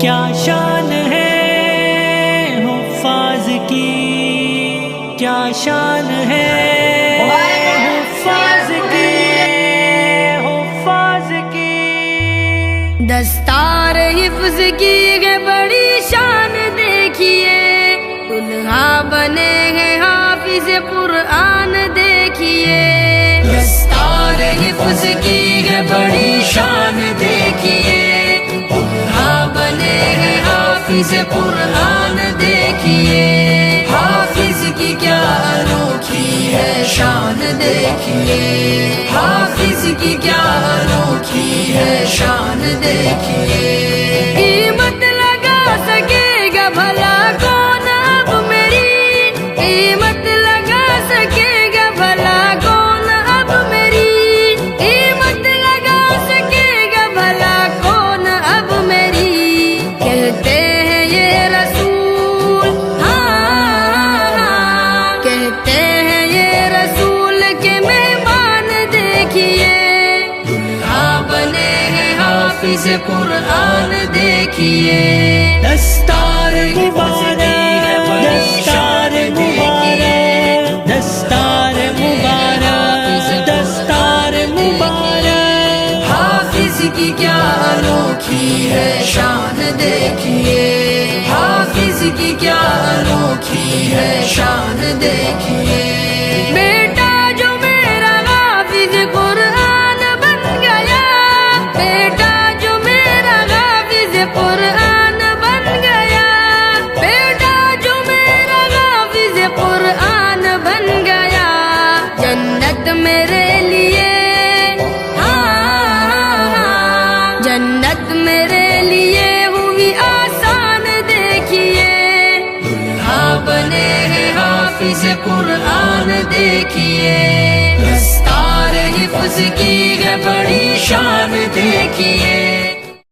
کیا شان ہے حفاظ کی، کیا شان ہے حفاظ کی، حفاظ کی۔ دستار حفظ کی ہے بڑی شان دیکھیے، دلہا بنے ہیں حافظ قرآن دیکھیے۔ دستار حفظ کی ہے بڑی شان دیکھیے، دلہا بنے ہیں حافظ قرآن دیکھیے۔ حافظ کی کیا انوکھی ہے شان دیکھیے، حافظ کی کیا انوکھی ہے شان دیکھیے۔ قیمت لگا سکے گا بھلا کون اب میری، قیمت لگا سکے گا بھلا کون اب میری، قیمت لگا سکے گا بھلا کون اب میری۔ کہتے ہیں یہ رسول، کہتے ہیں یہ رسول کے مہمان دیکھیے، دلہا بنے ہیں حافظ قرآن دیکھیے۔ دستار مبارک، دستار مبارک، دستار مبارک، دستار مبارک۔ حافظ کی کیا انوکھی ہے شان دیکھیے، حافظ کی کیا انوکھی ہے شان دیکھیے۔ بیٹا جو میرا حافظ قرآن بن گیا، بیٹا جو میرا حافظ قرآن بن گیا، بیٹا جو میرا حافظ قرآن بن گیا، جنت میرے لیے، جنت میرے لیے ہوئی آسان دیکھیے، دلہا بنے ہیں حافظ قرآن دیکھیے۔ دستار حفظ کی